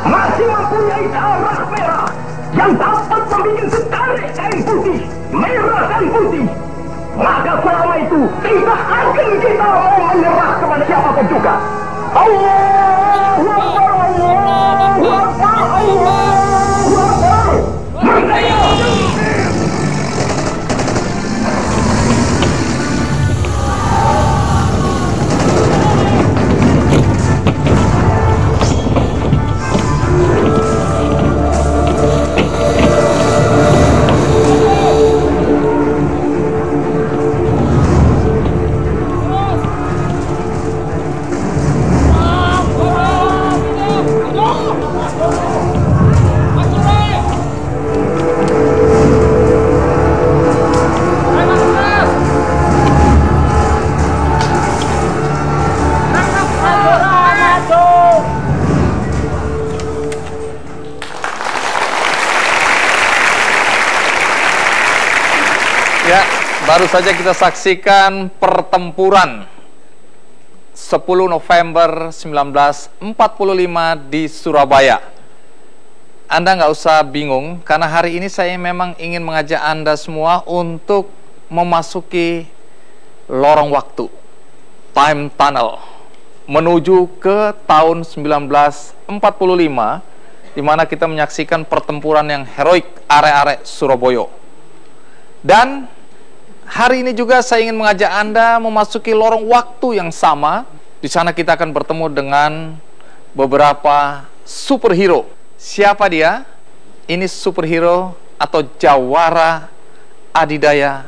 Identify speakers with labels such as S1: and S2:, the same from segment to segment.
S1: masih mempunyai darah merah yang dapat membuat setarik kain putih, merah dan putih, maka selama itu tidak akan kita mau menyerah kepada siapapun juga. Allahu Akbar, Allahu Akbar, Allahu Akbar. Merdeka!
S2: Baru saja kita saksikan pertempuran 10 November 1945 di Surabaya. Anda nggak usah bingung, karena hari ini saya memang ingin mengajak Anda semua untuk memasuki lorong waktu, time tunnel, menuju ke tahun 1945, di mana kita menyaksikan pertempuran yang heroik arek-arek Surabaya. Dan hari ini juga saya ingin mengajak Anda memasuki lorong waktu yang sama. Di sana kita akan bertemu dengan beberapa superhero. Siapa dia? Ini superhero atau jawara adidaya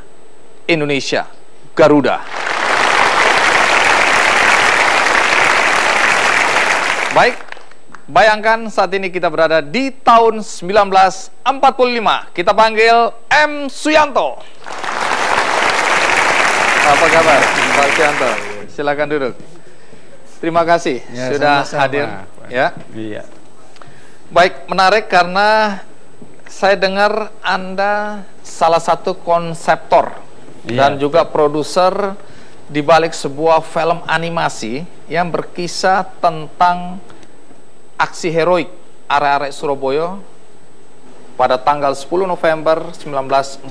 S2: Indonesia, Garuda. Baik, bayangkan saat ini kita berada di tahun 1945. Kita panggil M. Suyanto. Apa kabar, Pak Suyanto? Silakan duduk. Terima kasih
S3: ya,
S2: sudah
S3: sama-sama,
S2: hadir.
S3: Pak.
S2: Ya.
S3: Iya.
S2: Baik, menarik karena saya dengar Anda salah satu konseptor dan juga produser di balik sebuah film animasi yang berkisah tentang aksi heroik arek-arek Surabaya pada tanggal 10 November 1945.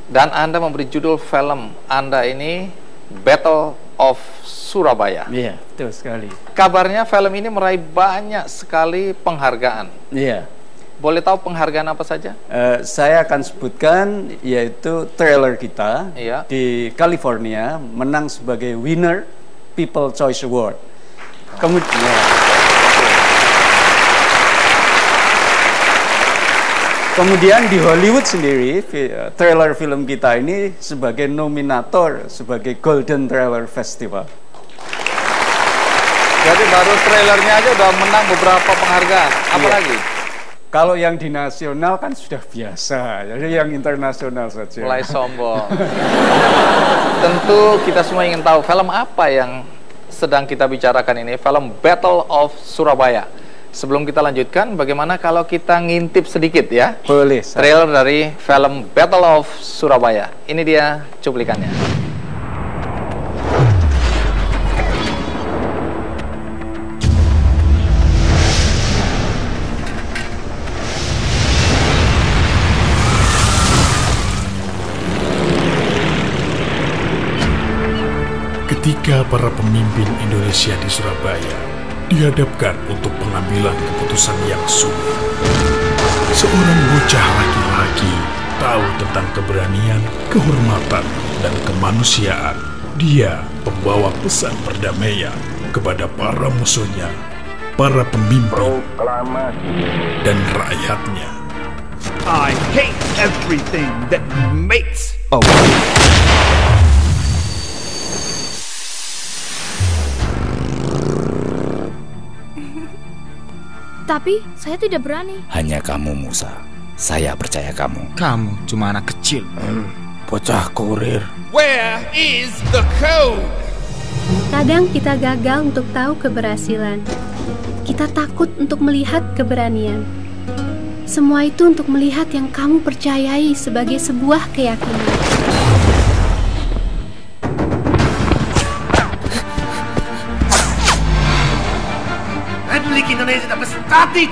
S2: Dan Anda memberi judul film Anda ini Battle of Surabaya.
S3: Iya, betul sekali.
S2: Kabarnya film ini meraih banyak sekali penghargaan.
S3: Iya.
S2: Boleh tahu penghargaan apa saja?
S3: Saya akan sebutkan, yaitu trailer kita di California menang sebagai winner People Choice Award. Kemudian di Hollywood sendiri, trailer film kita ini sebagai nominator, sebagai Golden Trailer Festival.
S2: Jadi baru trailernya aja udah menang beberapa penghargaan. Apalagi?
S3: Kalau yang di nasional kan sudah biasa, jadi yang internasional saja.
S2: Mulai sombong. Tentu kita semua ingin tahu film apa yang sedang kita bicarakan ini, film Battle of Surabaya. Sebelum kita lanjutkan, bagaimana kalau kita ngintip sedikit ya?
S3: Boleh.
S2: Trailer dari film Battle of Surabaya. Ini dia cuplikannya.
S4: Ketika para pemimpin Indonesia di Surabaya dihadapkan untuk pengambilan keputusan yang sulit, seorang bocah laki-laki tahu tentang keberanian, kehormatan, dan kemanusiaan. Dia pembawa pesan perdamaian kepada para musuhnya, para pemimpin, dan rakyatnya.
S5: I hate everything that makes a
S6: Tapi saya tidak berani.
S7: Hanya kamu, Musa. Saya percaya kamu.
S8: Kamu cuma anak kecil.
S7: Bocah kurir.
S5: Where is the code?
S6: Kadang kita gagal untuk tahu keberhasilan. Kita takut untuk melihat keberanian. Semua itu untuk melihat yang kamu percayai sebagai sebuah keyakinan.
S5: Republik Indonesia Got it!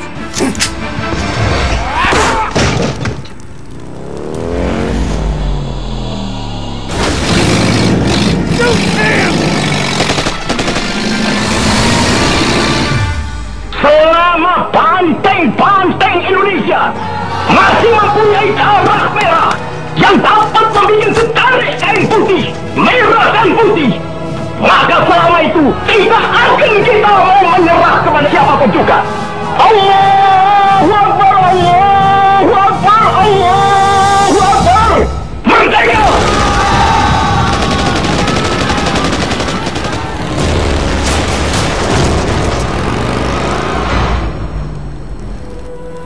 S1: Selama banteng-banteng Indonesia masih mempunyai darah merah yang dapat membuat setarik kain putih, merah dan putih, maka selama itu tidak akan kita mau menyerah kepada siapapun juga. Allahu Akbar, Allahu Akbar, Allahu Akbar. Merdeka!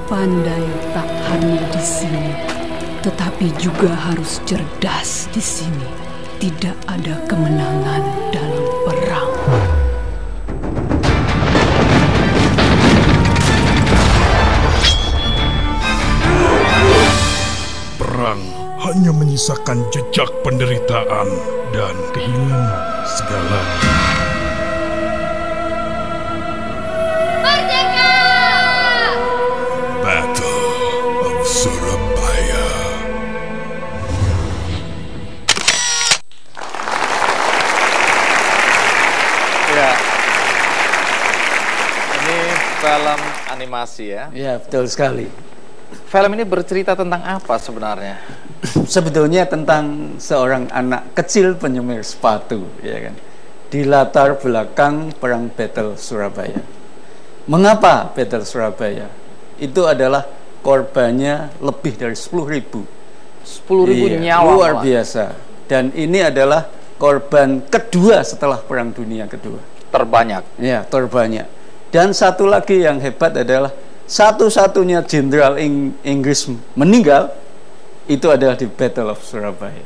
S8: Pandai tak hanya di sini, tetapi juga harus cerdas di sini. Tidak ada kemenangan dalam perang.
S4: Perang hanya menyisakan jejak penderitaan dan kehilangan segalanya. Battle of Surabaya.
S2: Ya, ini film animasi ya.
S3: Ya, betul sekali.
S2: Film ini bercerita tentang apa sebenarnya?
S3: Sebetulnya tentang seorang anak kecil penyemir sepatu, ya kan. Di latar belakang perang Battle Surabaya. Mengapa Battle Surabaya? Itu adalah korbannya lebih dari 10.000.
S2: 10.000 nyawa.
S3: Luar biasa. Dan ini adalah korban kedua setelah Perang Dunia Kedua.
S2: Terbanyak.
S3: Ya, terbanyak. Dan satu lagi yang hebat adalah satu-satunya jenderal Inggris meninggal itu adalah di Battle of Surabaya.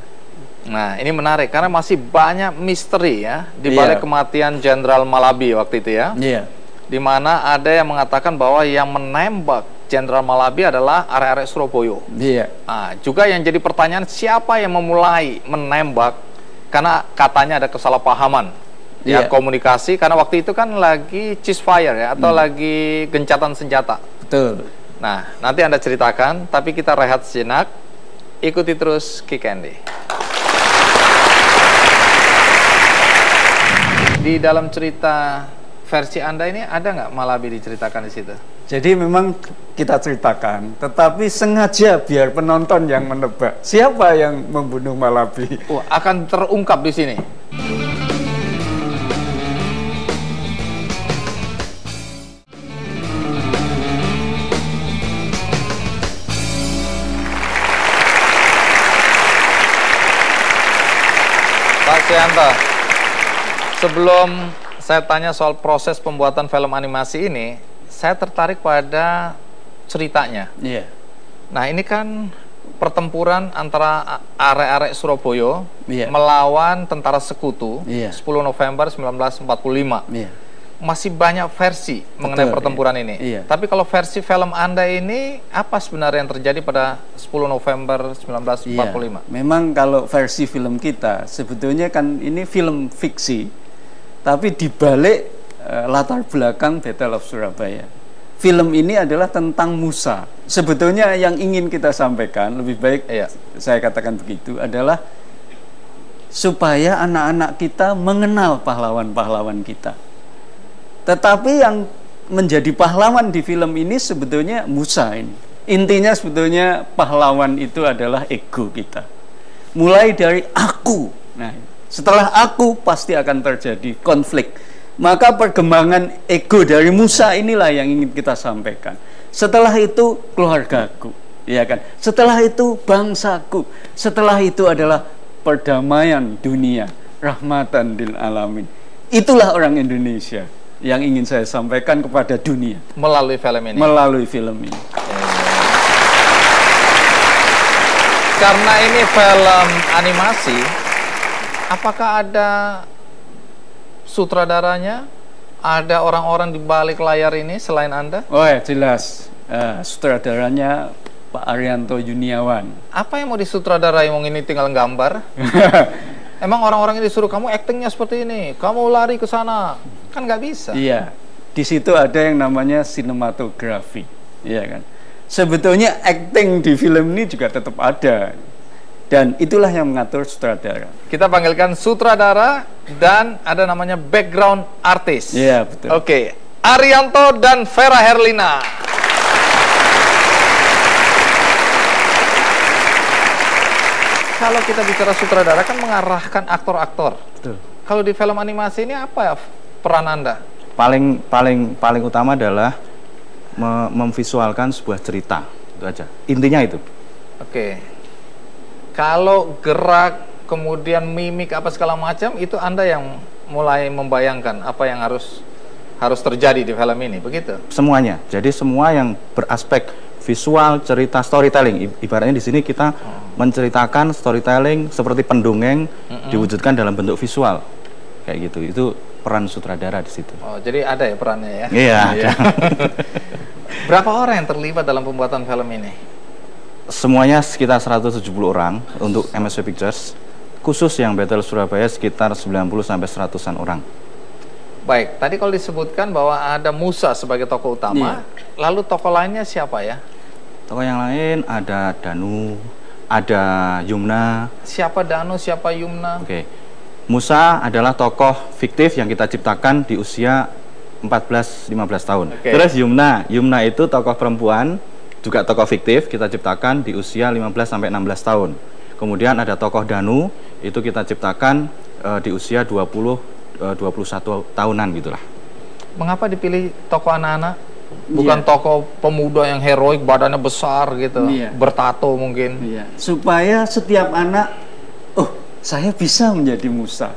S2: Nah, ini menarik karena masih banyak misteri ya di balik kematian Jenderal Malabi waktu itu ya.
S3: Iya.
S2: Di mana ada yang mengatakan bahwa yang menembak Jenderal Malabi adalah arek-arek Surabaya.
S3: Iya.
S2: Nah, juga yang jadi pertanyaan siapa yang memulai menembak karena katanya ada kesalahpahaman ya komunikasi karena waktu itu kan lagi ceasefire ya atau lagi gencatan senjata.
S3: Betul.
S2: Nah, nanti Anda ceritakan, tapi kita rehat sejenak. Ikuti terus Kick Andy. Di dalam cerita versi Anda ini ada nggak Malabi diceritakan di situ?
S3: Jadi memang kita ceritakan, tetapi sengaja biar penonton yang menebak siapa yang membunuh Malabi.
S2: Akan terungkap di sini. Pak Sianto, sebelum saya tanya soal proses pembuatan film animasi ini, saya tertarik pada ceritanya.
S3: Iya.
S2: Nah, ini kan pertempuran antara arek-arek Surabaya melawan tentara sekutu 10 November 1945.
S3: Iya.
S2: Masih banyak versi mengenai pertempuran ini.
S3: Iya.
S2: Tapi kalau versi film Anda ini, apa sebenarnya yang terjadi pada 10 November 1945?
S3: Iya. Memang kalau versi film kita, sebetulnya kan ini film fiksi, tapi dibalik latar belakang Battle of Surabaya. Film ini adalah tentang Musa. Sebetulnya yang ingin kita sampaikan, lebih baik saya katakan begitu, adalah supaya anak-anak kita mengenal pahlawan-pahlawan kita. Tetapi yang menjadi pahlawan di film ini sebetulnya Musa ini. Intinya sebetulnya pahlawan itu adalah ego kita. Mulai dari aku. Nah, setelah aku pasti akan terjadi konflik. Maka perkembangan ego dari Musa inilah yang ingin kita sampaikan. Setelah itu keluargaku, ya kan? Setelah itu bangsaku. Setelah itu adalah perdamaian dunia, rahmatan lil alamin. Itulah orang Indonesia yang ingin saya sampaikan kepada dunia
S2: melalui film ini.
S3: Melalui film ini.
S2: Karena ini film animasi, apakah ada sutradaranya? Ada orang-orang di balik layar ini selain Anda?
S3: Oh ya, jelas. Sutradaranya Pak Arianto Juniawan.
S2: Apa yang mau disutradarai? Wong ini tinggal gambar. Emang orang-orang ini disuruh kamu aktingnya seperti ini, kamu lari ke sana, kan nggak bisa.
S3: Iya. di situ ada yang namanya sinematografi, ya kan. Sebetulnya acting di film ini juga tetap ada, dan itulah yang mengatur sutradara.
S2: Kita panggilkan sutradara dan ada namanya background artist.
S3: Iya, betul.
S2: Oke, Arianto dan Vera Herlina. Kalau kita bicara sutradara kan mengarahkan aktor-aktor.
S3: Betul.
S2: Kalau di film animasi ini apa ya peran Anda?
S7: Paling utama adalah memvisualkan sebuah cerita, itu aja. Intinya itu.
S2: Oke. Kalau gerak, kemudian mimik apa segala macam, itu Anda yang mulai membayangkan apa yang harus terjadi di film ini, begitu?
S7: Semuanya. Jadi semua yang beraspek visual, cerita, storytelling. Ibaratnya di sini kita menceritakan storytelling seperti pendongeng diwujudkan dalam bentuk visual. Kayak gitu. Itu peran sutradara di situ.
S2: Oh, jadi ada ya perannya ya?
S7: Iya, ada.
S2: Berapa orang yang terlibat dalam pembuatan film ini?
S7: Semuanya sekitar 170 orang untuk MSW Pictures. Khusus yang Battle Surabaya sekitar 90 sampai 100-an orang.
S2: Baik, tadi kalau disebutkan bahwa ada Musa sebagai tokoh utama, lalu tokoh lainnya siapa ya?
S7: Tokoh yang lain ada Danu, ada Yumna.
S2: Siapa Danu, siapa Yumna?
S7: Oke. Musa adalah tokoh fiktif yang kita ciptakan di usia 14-15 tahun. Terus Yumna itu tokoh perempuan, juga tokoh fiktif kita ciptakan di usia 15-16 tahun. Kemudian ada tokoh Danu, itu kita ciptakan di usia 20-21 tahunan gitulah.
S2: Mengapa dipilih tokoh anak-anak? Bukan tokoh pemuda yang heroik, badannya besar gitu, bertato mungkin.
S3: Supaya setiap anak, oh saya bisa menjadi Musa.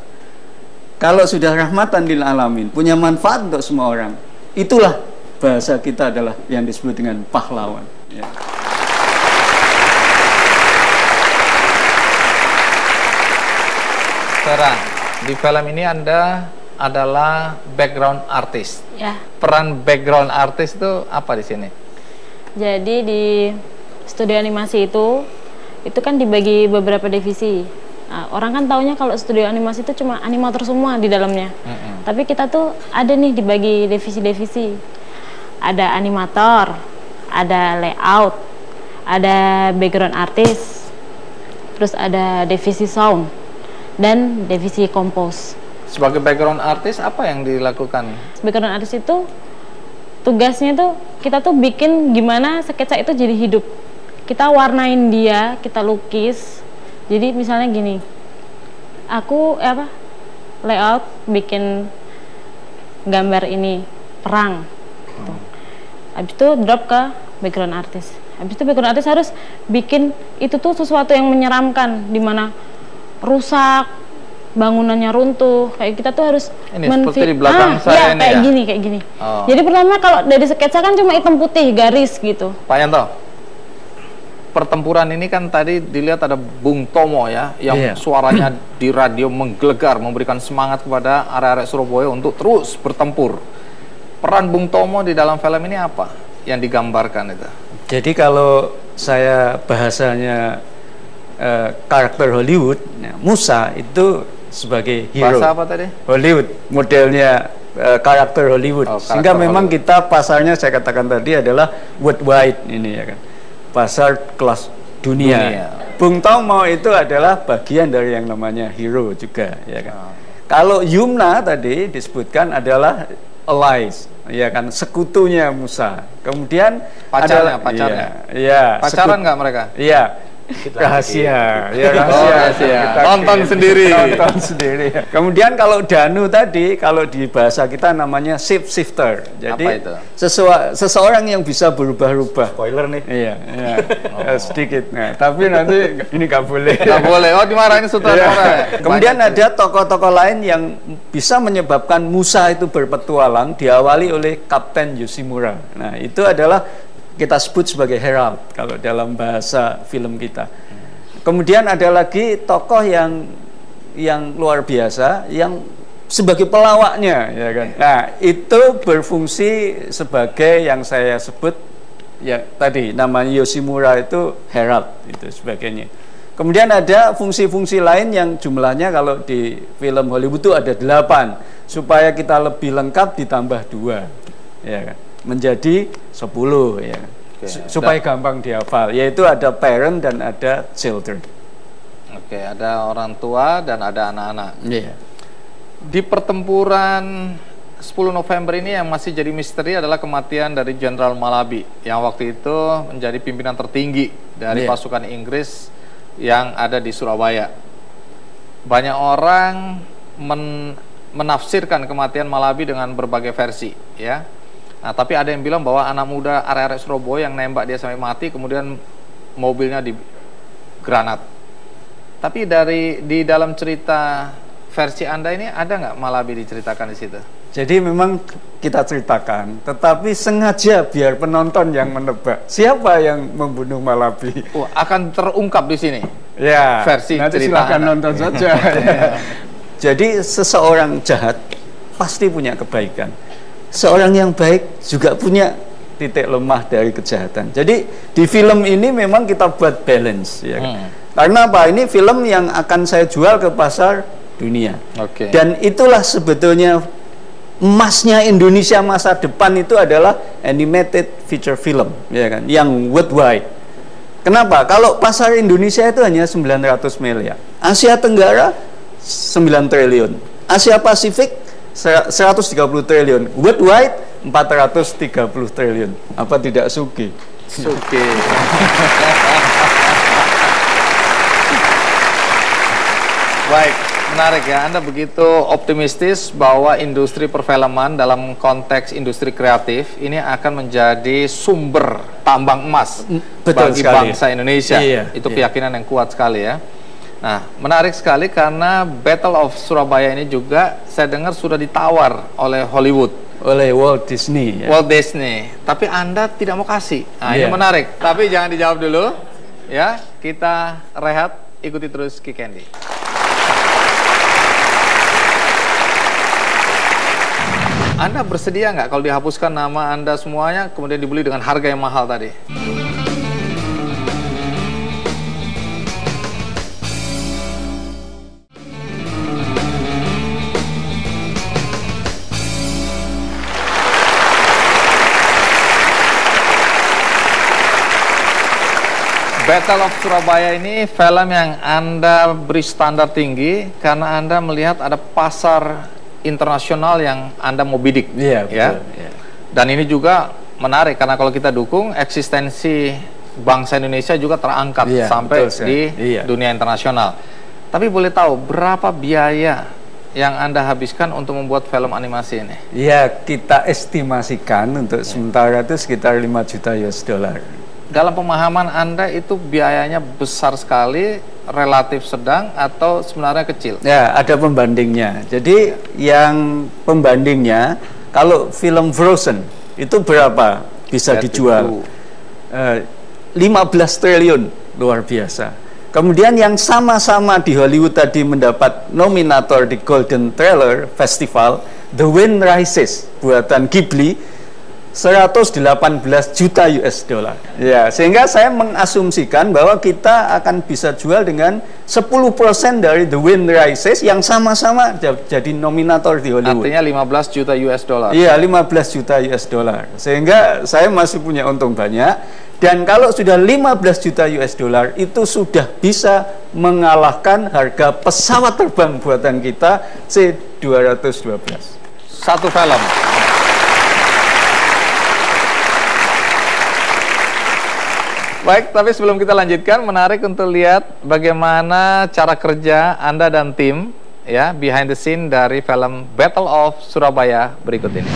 S3: Kalau sudah rahmatan lil alamin, punya manfaat untuk semua orang, itulah bahasa kita adalah yang disebut dengan pahlawan.
S2: Sekarang di film ini Anda adalah background artist.
S9: Ya.
S2: Peran background artist itu apa di sini?
S9: Jadi di studio animasi itu kan dibagi beberapa divisi. Nah, orang kan taunya kalau studio animasi itu cuma animator semua di dalamnya. Tapi kita tuh ada nih dibagi divisi-divisi. Ada animator, ada layout, ada background artist, terus ada divisi sound dan divisi compose.
S2: Sebagai background artist apa yang dilakukan?
S9: Background artist itu tugasnya tuh kita tuh bikin gimana sketsa itu jadi hidup. Kita warnain dia, kita lukis. Jadi misalnya gini, aku layout bikin gambar ini perang. Gitu. Habis itu drop ke background artist. Habis itu background artist harus bikin itu tuh sesuatu yang menyeramkan, dimana rusak, bangunannya runtuh, kayak kita tuh harus
S2: ini seperti di belakang saya ini
S9: kayak gini. Jadi pertama kalau dari sketsa kan cuma hitam putih garis gitu.
S2: Pak Yanto, pertempuran ini kan tadi dilihat ada Bung Tomo ya, yang suaranya di radio menggelegar, memberikan semangat kepada arek-arek Surabaya untuk terus bertempur. Peran Bung Tomo di dalam film ini apa yang digambarkan itu?
S3: Jadi kalau saya bahasanya karakter Hollywood, Musa itu sebagai hero.
S2: Bahasa apa tadi?
S3: Hollywood, modelnya karakter Hollywood. Sehingga memang
S2: Hollywood.
S3: kita pasarnya saya katakan tadi adalah worldwide ini ya kan. Pasar kelas dunia. Bung Tomo itu adalah bagian dari yang namanya hero juga ya kan. Kalau Yumna tadi disebutkan adalah allies, ya kan, sekutunya Musa. Kemudian
S2: pacarnya. Pacaran nggak mereka?
S3: Iya. Rahasia, ya rahasia.
S2: Nonton sendiri.
S3: Kemudian kalau Danu tadi, kalau di bahasa kita namanya shifter. Jadi
S2: apa itu?
S3: Seseorang yang bisa berubah-ubah.
S7: Spoiler nih.
S3: Iya. Sedikit. Nah, tapi nanti ini nggak boleh.
S2: Nggak boleh. Oh, dimarahin sutradara.
S3: Kemudian ada tokoh-tokoh lain yang bisa menyebabkan Musa itu berpetualang, diawali oleh Kapten Yoshimura. Nah, itu adalah kita sebut sebagai herald kalau dalam bahasa film kita. Kemudian ada lagi tokoh yang luar biasa yang sebagai pelawaknya, ya kan. Nah, itu berfungsi sebagai yang saya sebut ya tadi namanya Yoshimura itu herald itu sebagainya. Kemudian ada fungsi-fungsi lain yang jumlahnya kalau di film Hollywood itu ada 8. Supaya kita lebih lengkap ditambah 2. Ya kan? Menjadi 10 ya. Supaya gampang dihafal, yaitu ada parent dan ada children.
S2: Oke, ada orang tua dan ada anak-anak.
S3: Iya.
S2: Di pertempuran 10 November ini yang masih jadi misteri adalah kematian dari Jenderal Malabi yang waktu itu menjadi pimpinan tertinggi dari pasukan Inggris yang ada di Surabaya. Banyak orang menafsirkan kematian Malabi dengan berbagai versi, ya. Nah, tapi ada yang bilang bahwa anak muda arek-arek Surabaya yang nembak dia sampai mati, kemudian mobilnya di granat. Tapi di dalam cerita versi Anda ini ada nggak Malabi diceritakan di situ?
S3: Jadi memang kita ceritakan, tetapi sengaja biar penonton yang menebak siapa yang membunuh Malabi.
S2: Akan terungkap di sini.
S3: Ya,
S2: versi
S3: nanti
S2: cerita
S3: silakan
S2: Anda.
S3: nonton saja. Jadi seseorang jahat pasti punya kebaikan. Seorang yang baik juga punya titik lemah dari kejahatan. Jadi di film ini memang kita buat balance, ya. Karena apa? Ini film yang akan saya jual ke pasar dunia. Dan itulah sebetulnya emasnya Indonesia masa depan itu adalah animated feature film, ya kan, yang worldwide. Kenapa? Kalau pasar Indonesia itu hanya 900 miliar, Asia Tenggara 9 triliun, Asia Pasifik 130 triliun, worldwide 430 triliun. Apa tidak suki?
S2: Suki. Baik. Menarik ya, Anda begitu optimistis bahwa industri perfilman dalam konteks industri kreatif ini akan menjadi sumber tambang emas bagi bangsa Indonesia. Itu keyakinan yang kuat sekali ya. Nah, menarik sekali karena Battle of Surabaya ini juga saya dengar sudah ditawar oleh Hollywood.
S3: Oleh Walt Disney. Ya.
S2: Walt Disney. Tapi Anda tidak mau kasih. Nah, ini menarik. Tapi jangan dijawab dulu. Ya, kita rehat, ikuti terus Ki Candy. Anda bersedia nggak kalau dihapuskan nama Anda semuanya, kemudian dibeli dengan harga yang mahal tadi? Battle of Surabaya ini film yang Anda beri standar tinggi karena Anda melihat ada pasar internasional yang Anda mau bidik, ya. Dan ini juga menarik karena kalau kita dukung eksistensi bangsa Indonesia juga terangkat sampai di dunia internasional. Tapi boleh tahu berapa biaya yang Anda habiskan untuk membuat film animasi ini?
S3: Ya, kita estimasikan untuk sementara itu sekitar 5 juta US dollar.
S2: Dalam pemahaman Anda itu biayanya besar sekali, relatif sedang, atau sebenarnya kecil?
S3: Ya, ada pembandingnya. Jadi yang pembandingnya, kalau film Frozen itu berapa bisa dijual? 15 triliun, luar biasa. Kemudian yang sama-sama di Hollywood tadi mendapat nominator di Golden Trailer Festival, The Wind Rises, buatan Ghibli, 118 juta US dollar. Ya, sehingga saya mengasumsikan bahwa kita akan bisa jual dengan 10% dari The Wind Rises yang sama-sama jadi nominator di Hollywood.
S2: Artinya 15 juta US dollar.
S3: Iya, 15 juta US dollar. Sehingga saya masih punya untung banyak. Dan kalau sudah 15 juta US dollar itu sudah bisa mengalahkan harga pesawat terbang buatan kita C-212.
S2: Satu film. Baik, tapi sebelum kita lanjutkan, menarik untuk lihat bagaimana cara kerja Anda dan tim ya behind the scene dari film Battle of Surabaya berikut ini.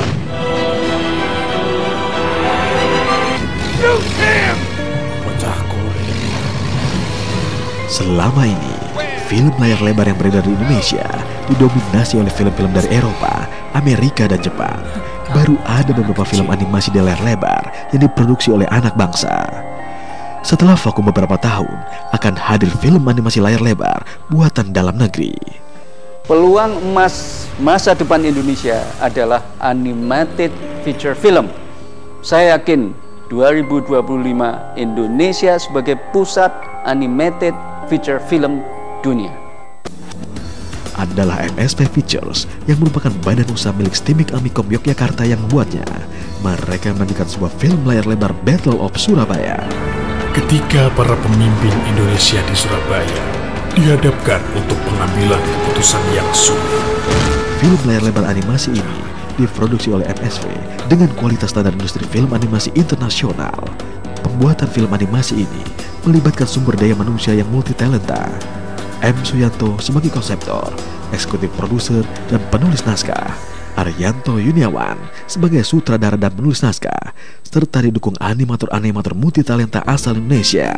S10: Selama ini, film layar lebar yang beredar di Indonesia didominasi oleh film-film dari Eropa, Amerika, dan Jepang. Baru ada beberapa film animasi di layar lebar yang diproduksi oleh anak bangsa. Setelah vakum beberapa tahun, akan hadir film animasi layar lebar buatan dalam negeri.
S3: Peluang emas masa depan Indonesia adalah animated feature film. Saya yakin 2025 Indonesia sebagai pusat animated feature film dunia.
S10: Adalah MSP Pictures yang merupakan badan usaha milik Stimik Amikom Yogyakarta yang membuatnya. Mereka menantikan sebuah film layar lebar Battle of Surabaya.
S4: Ketika para pemimpin Indonesia di Surabaya dihadapkan untuk pengambilan keputusan yang sulit.
S10: Film layar lebar animasi ini diproduksi oleh MSV dengan kualitas standar industri film animasi internasional. Pembuatan film animasi ini melibatkan sumber daya manusia yang multi-talenta. M. Suyanto sebagai konseptor, eksekutif produser, dan penulis naskah. Arianto Yuniawan sebagai sutradara dan penulis naskah, serta didukung animator-animator multi-talenta asal Indonesia.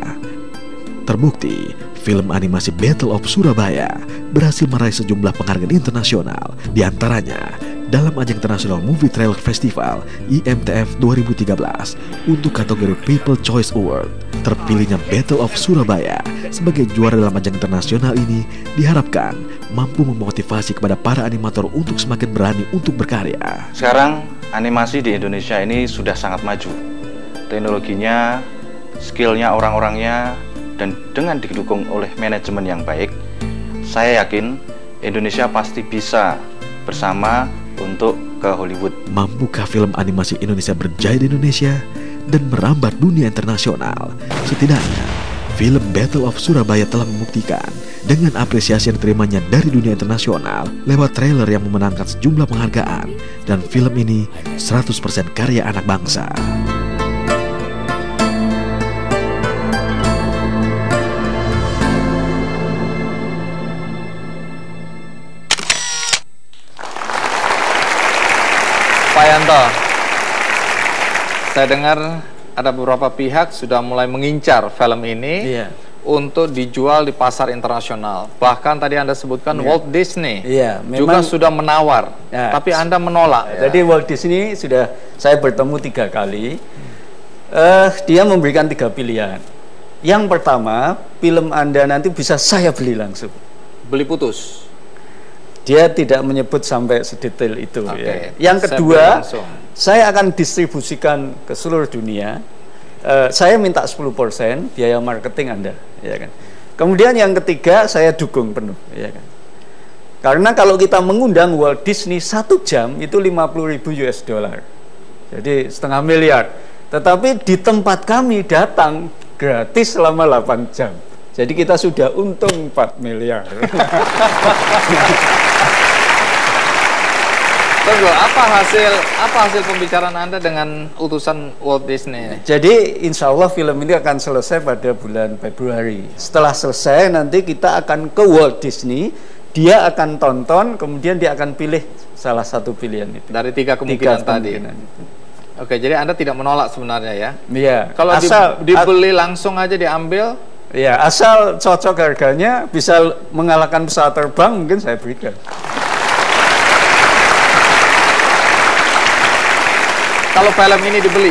S10: Terbukti, film animasi Battle of Surabaya berhasil meraih sejumlah penghargaan internasional, diantaranya dalam ajang International Movie Trailer Festival IMTF 2013 untuk kategori People Choice Award. Terpilihnya Battle of Surabaya sebagai juara dalam ajang internasional ini diharapkan mampu memotivasi kepada para animator untuk semakin berani untuk berkarya.
S7: Sekarang animasi di Indonesia ini sudah sangat maju. Teknologinya, skillnya orang-orangnya, dan dengan didukung oleh manajemen yang baik, saya yakin Indonesia pasti bisa bersama untuk ke Hollywood.
S10: Mampukah film animasi Indonesia berjaya di Indonesia dan merambat dunia internasional? Setidaknya, film Battle of Surabaya telah membuktikan dengan apresiasi yang diterimanya dari dunia internasional lewat trailer yang memenangkan sejumlah penghargaan, dan film ini 100% karya anak bangsa.
S2: Pak Yanto, saya dengar ada beberapa pihak sudah mulai mengincar film ini untuk dijual di pasar internasional. Bahkan tadi Anda sebutkan Walt Disney juga sudah menawar, tapi Anda menolak.
S3: Jadi Walt Disney sudah saya bertemu 3 kali. Dia memberikan 3 pilihan. Yang pertama, film Anda nanti bisa saya beli langsung.
S2: Beli putus?
S3: Dia tidak menyebut sampai sedetail itu. Yang kedua, saya akan distribusikan ke seluruh dunia. Saya minta 10% biaya marketing Anda, ya kan. Kemudian yang ketiga, saya dukung penuh, ya kan. Karena kalau kita mengundang Walt Disney 1 jam itu 50.000 US dollar. Jadi setengah miliar. Tetapi di tempat kami datang gratis selama 8 jam. Jadi kita sudah untung 4 miliar.
S2: Tunggu, apa hasil pembicaraan Anda dengan utusan Walt Disney?
S3: Jadi insya Allah film ini akan selesai pada bulan Februari. Setelah selesai nanti kita akan ke Walt Disney, dia akan tonton, kemudian dia akan pilih salah satu pilihan itu.
S2: Dari 3 kemungkinan tadi. Oke, jadi Anda tidak menolak sebenarnya ya?
S3: Iya.
S2: Kalau dibeli langsung aja diambil?
S3: Ya, asal cocok harganya, bisa mengalahkan pesawat terbang, mungkin saya berikan.
S2: Kalau film ini dibeli,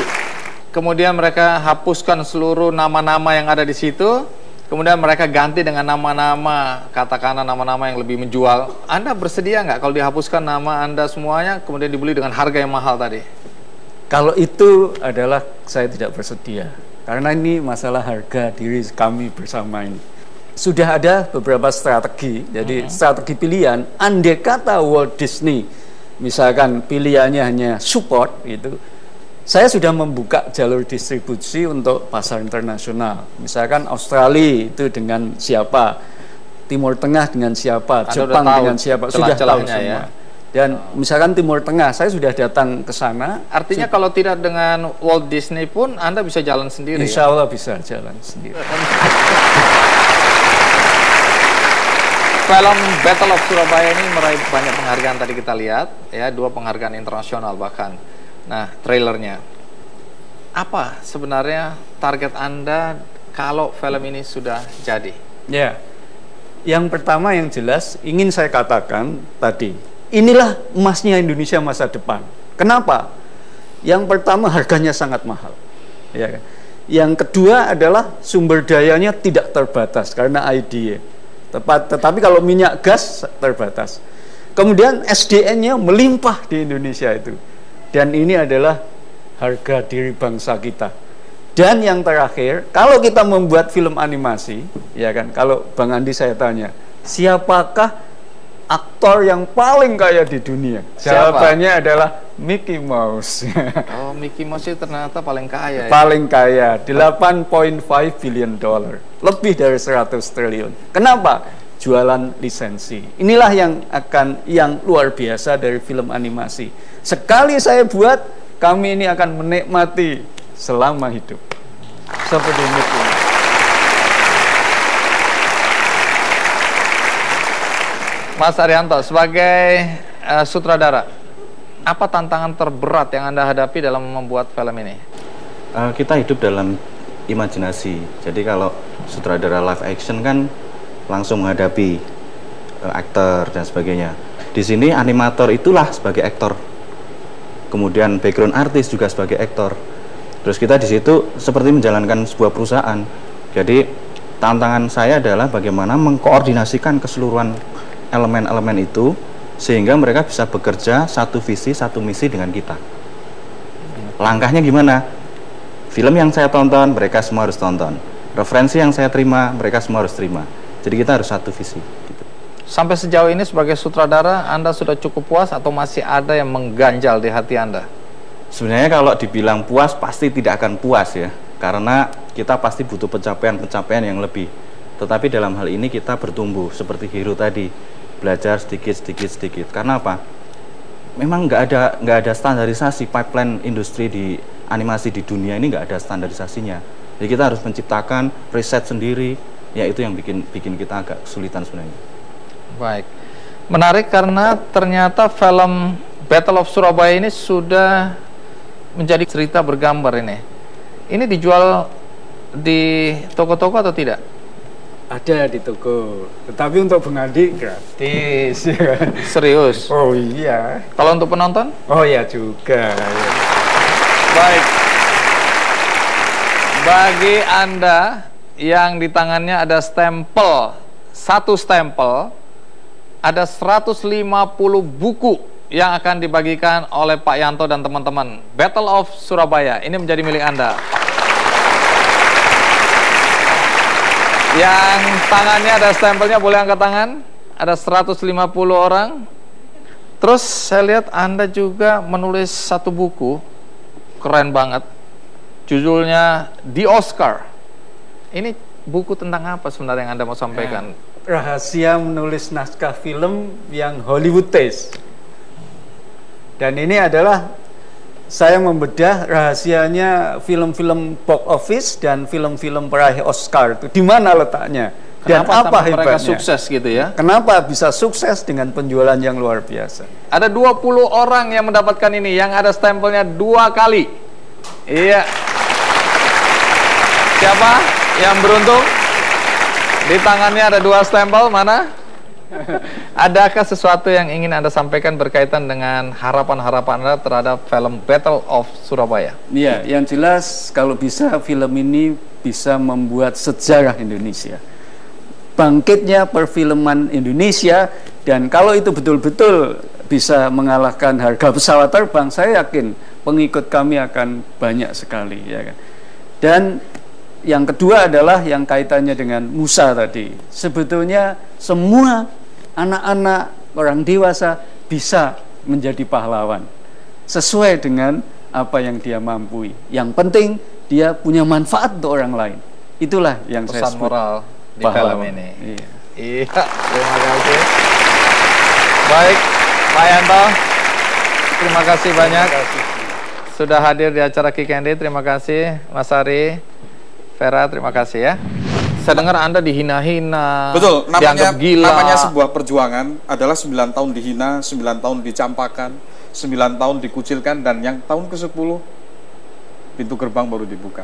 S2: kemudian mereka hapuskan seluruh nama-nama yang ada di situ, kemudian mereka ganti dengan nama-nama, katakanlah nama-nama yang lebih menjual, Anda bersedia nggak kalau dihapuskan nama Anda semuanya, kemudian dibeli dengan harga yang mahal tadi?
S3: Kalau itu adalah saya tidak bersedia, karena ini masalah harga diri kami bersama ini. Sudah ada beberapa strategi, jadi strategi pilihan, andai kata Walt Disney, misalkan pilihannya hanya support gitu, saya sudah membuka jalur distribusi untuk pasar internasional. Misalkan Australia itu dengan siapa, Timur Tengah dengan siapa, Jepang dengan siapa, sudah tahu semua. Ya. Dan misalkan Timur Tengah, saya sudah datang ke sana.
S2: Artinya kalau tidak dengan Walt Disney pun Anda bisa jalan sendiri.
S3: Insya Allah bisa jalan sendiri.
S2: Film Battle of Surabaya ini meraih banyak penghargaan, tadi kita lihat ya, 2 penghargaan internasional bahkan. Nah, trailernya, apa sebenarnya target Anda kalau film ini sudah jadi?
S3: Ya, yang pertama yang jelas ingin saya katakan tadi, inilah emasnya Indonesia masa depan. Kenapa? Yang pertama harganya sangat mahal, ya kan? Yang kedua adalah sumber dayanya tidak terbatas karena IDA. Tetapi kalau minyak gas terbatas. Kemudian SDN-nya melimpah di Indonesia itu. Dan ini adalah harga diri bangsa kita. Dan yang terakhir, kalau kita membuat film animasi, Ya kan, kalau Bang Andi saya tanya, siapakah aktor yang paling kaya di dunia?
S2: Siapa?
S3: Jawabannya adalah Mickey Mouse.
S2: Oh, Mickey Mouse itu ternyata paling kaya.
S3: Paling kaya, 8.5 billion dollar, lebih dari 100 triliun. Kenapa? Jualan lisensi. Inilah yang luar biasa dari film animasi. Sekali saya buat, kami ini akan menikmati selama hidup. Seperti Mickey Mouse.
S2: Mas Arianto, sebagai sutradara, apa tantangan terberat yang Anda hadapi dalam membuat film ini?
S7: Kita hidup dalam imajinasi. Jadi kalau sutradara live action kan langsung menghadapi aktor dan sebagainya. Di sini animator itulah sebagai aktor. Kemudian background artis juga sebagai aktor. Terus kita di situ seperti menjalankan sebuah perusahaan. Jadi tantangan saya adalah bagaimana mengkoordinasikan keseluruhan elemen-elemen itu sehingga mereka bisa bekerja satu visi, satu misi dengan kita. Langkahnya gimana? Film yang saya tonton, mereka semua harus tonton. Referensi yang saya terima, mereka semua harus terima. Jadi kita harus satu visi. Gitu.
S2: Sampai sejauh ini sebagai sutradara, Anda sudah cukup puas atau masih ada yang mengganjal di hati Anda?
S7: Sebenarnya kalau dibilang puas, pasti tidak akan puas ya. Karena kita pasti butuh pencapaian-pencapaian yang lebih. Tetapi dalam hal ini kita bertumbuh, seperti Hero tadi. Belajar sedikit. Karena apa? Memang nggak ada standarisasi pipeline industri di animasi di dunia ini, nggak ada standarisasinya. Jadi kita harus menciptakan riset sendiri, ya itu yang bikin kita agak kesulitan sebenarnya.
S2: Baik, menarik karena ternyata film Battle of Surabaya ini sudah menjadi cerita bergambar ini. Ini dijual di toko-toko atau tidak?
S3: Ada di toko, tetapi untuk Bang Andi gratis.
S2: Serius?
S3: Oh iya.
S2: Kalau untuk penonton?
S3: Oh ya juga. Ya.
S2: Baik. Bagi Anda yang di tangannya ada stempel, satu stempel, ada 150 buku yang akan dibagikan oleh Pak Yanto dan teman-teman. Battle of Surabaya, ini menjadi milik Anda. Yang tangannya ada stempelnya, boleh angkat tangan. Ada 150 orang. Terus saya lihat Anda juga menulis satu buku, keren banget. Judulnya The Oscar. Ini buku tentang apa sebenarnya yang Anda mau sampaikan?
S3: Rahasia menulis naskah film yang Hollywood taste. Dan ini adalah saya membedah rahasianya film-film box office dan film-film peraih Oscar itu di mana letaknya dan
S2: Kenapa
S3: apa hebatnya.
S2: Mereka sukses gitu ya?
S3: Kenapa bisa sukses dengan penjualan yang luar biasa?
S2: Ada 20 orang yang mendapatkan ini, yang ada stempelnya 2 kali. Iya. Siapa yang beruntung? Di tangannya ada 2 stempel, mana? Adakah sesuatu yang ingin Anda sampaikan berkaitan dengan harapan-harapan Anda terhadap film Battle of Surabaya?
S3: Iya, yang jelas kalau bisa film ini bisa membuat sejarah Indonesia. Bangkitnya perfilman Indonesia, dan kalau itu betul-betul bisa mengalahkan harga pesawat terbang, saya yakin pengikut kami akan banyak sekali, ya kan. Dan yang kedua adalah yang kaitannya dengan Musa tadi. Sebetulnya semua anak-anak, orang dewasa bisa menjadi pahlawan sesuai dengan apa yang dia mampu. Yang penting dia punya manfaat untuk orang lain. Itulah yang
S2: pesan
S3: saya sebut
S2: moral di
S3: pahlawan.
S2: film ini.
S3: Iya.
S2: Iya, terima kasih. Baik, Pak Yanto, terima kasih banyak sudah hadir di acara Kick and Day. Terima kasih, Mas Ari, Vera, terima kasih ya. Saya dengar Anda dihina-hina.
S11: Betul,
S2: dianggap gila.
S11: namanya sebuah perjuangan adalah 9 tahun dihina, 9 tahun dicampakan, 9 tahun dikucilkan, dan yang tahun ke-10 pintu gerbang baru dibuka.